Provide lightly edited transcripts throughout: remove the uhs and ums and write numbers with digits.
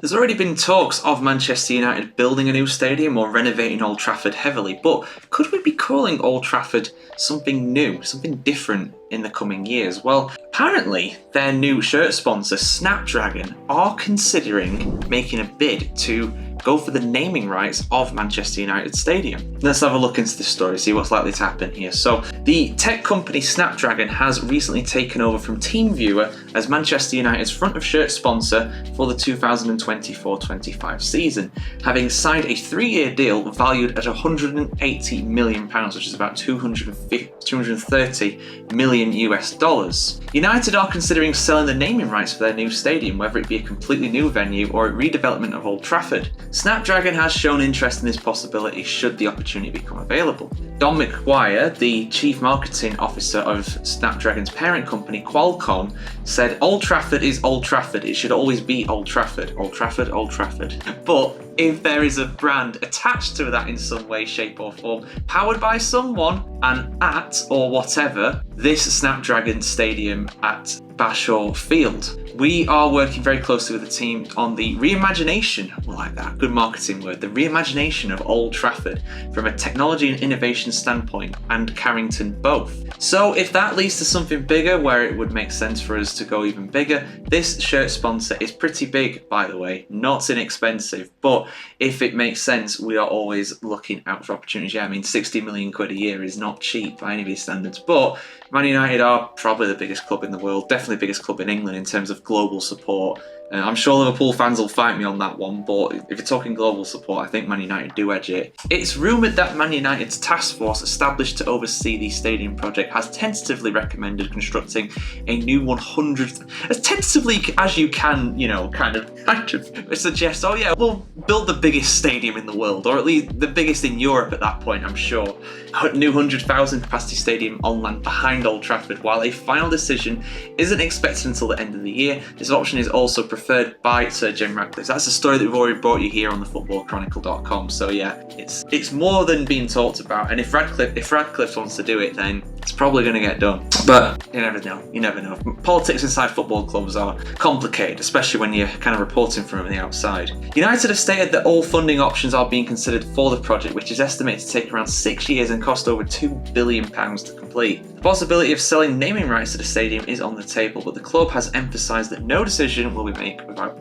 There's already been talks of Manchester United building a new stadium or renovating Old Trafford heavily, but could we be calling Old Trafford something new, something different in the coming years? Well, apparently their new shirt sponsor, Snapdragon, are considering making a bid to go for the naming rights of Manchester United Stadium. Let's have a look into this story, see what's likely to happen here. So, the tech company Snapdragon has recently taken over from TeamViewer as Manchester United's front of shirt sponsor for the 2024-25 season, having signed a 3-year deal valued at £180 million, which is about 230 million US dollars. United are considering selling the naming rights for their new stadium, whether it be a completely new venue or a redevelopment of Old Trafford. Snapdragon has shown interest in this possibility should the opportunity become available. Don McGuire, the chief marketing officer of Snapdragon's parent company Qualcomm, said, "Old Trafford is Old Trafford. It should always be Old Trafford. Old Trafford, Old Trafford." But if there is a brand attached to that in some way, shape or form, powered by someone, and at or whatever, this Snapdragon Stadium at Bashaw Field. We are working very closely with the team on the reimagination, like that, good marketing word, the reimagination of Old Trafford from a technology and innovation standpoint, and Carrington both. So if that leads to something bigger where it would make sense for us to go even bigger, this shirt sponsor is pretty big, by the way, not inexpensive, but if it makes sense, we are always looking out for opportunities. Yeah, I mean, 60 million quid a year is not cheap by any of these standards, but Man United are probably the biggest club in the world, definitely the biggest club in England in terms of global support. I'm sure Liverpool fans will fight me on that one, but if you're talking global support, I think Man United do edge it. It's rumoured that Man United's task force established to oversee the stadium project has tentatively recommended constructing a new 100th, as tentatively as you can, kind of suggest, oh yeah, we'll build the biggest stadium in the world, or at least the biggest in Europe at that point, I'm sure. A new 100,000 capacity stadium on land behind Old Trafford, while a final decision isn't expected until the end of the year. This option is also preferred by Sir Jim Ratcliffe. That's a story that we've already brought you here on the footballchronicle.com. So yeah, it's more than being talked about. And if Radcliffe wants to do it, then it's probably going to get done. But you never know. You never know. Politics inside football clubs are complicated, especially when you're kind of reporting from the outside. United have stated that all funding options are being considered for the project, which is estimated to take around 6 years and cost over £2 billion to complete. The possibility of selling naming rights to the stadium is on the table, but the club has emphasised that no decision will be made without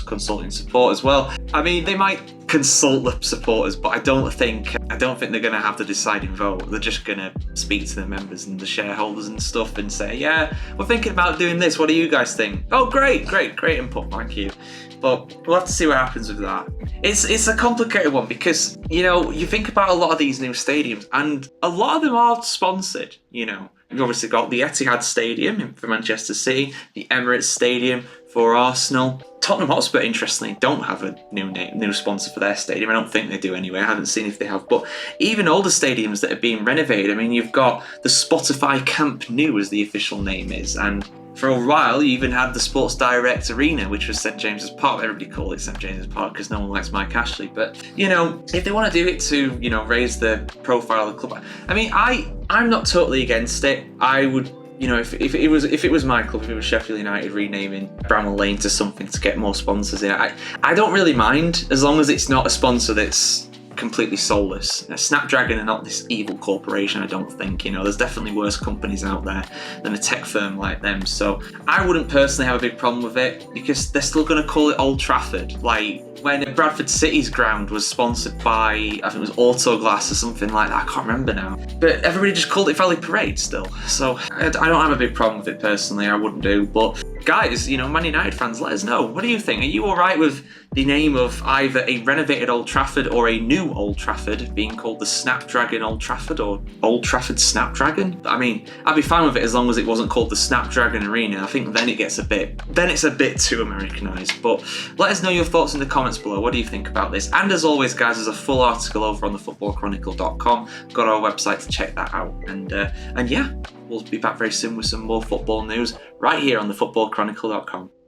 consulting support as well. I mean, they might consult the supporters, but I don't think they're going to have the deciding vote. They're just going to speak to the members and the shareholders and stuff and say, yeah, we're thinking about doing this. What do you guys think? Oh, great input, thank you. But we'll have to see what happens with that. It's a complicated one because, you think about a lot of these new stadiums and a lot of them are sponsored, You've obviously got the Etihad Stadium for Manchester City, the Emirates Stadium for Arsenal. Tottenham Hotspur, interestingly, don't have a new sponsor for their stadium. I don't think they do anyway. I haven't seen if they have. But even older stadiums that are being renovated, I mean, you've got the Spotify Camp Nou, as the official name is, and for a while, you even had the Sports Direct Arena, which was St James's Park. Everybody called it St James's Park because no one likes Mike Ashley. But, if they want to do it to, raise the profile of the club, I mean, I'm not totally against it. I would, if it was my club, if it was Sheffield United renaming Bramall Lane to something to get more sponsors in, I don't really mind as long as it's not a sponsor that's completely soulless. Snapdragon are not this evil corporation, I don't think. There's definitely worse companies out there than a tech firm like them. So I wouldn't personally have a big problem with it because they're still going to call it Old Trafford. Like when Bradford City's ground was sponsored by, I think it was Autoglass or something like that, I can't remember now. But everybody just called it Valley Parade still. So I don't have a big problem with it personally, I wouldn't do. But guys, Man United fans, let us know. What do you think? Are you alright with the name of either a renovated Old Trafford or a new Old Trafford being called the Snapdragon Old Trafford or Old Trafford Snapdragon? I mean, I'd be fine with it as long as it wasn't called the Snapdragon Arena. I think then it's a bit too Americanized. But let us know your thoughts in the comments below. What do you think about this? And as always, guys, there's a full article over on the footballchronicle.com. Got our website to check that out. And yeah, we'll be back very soon with some more football news right here on the footballchronicle.com.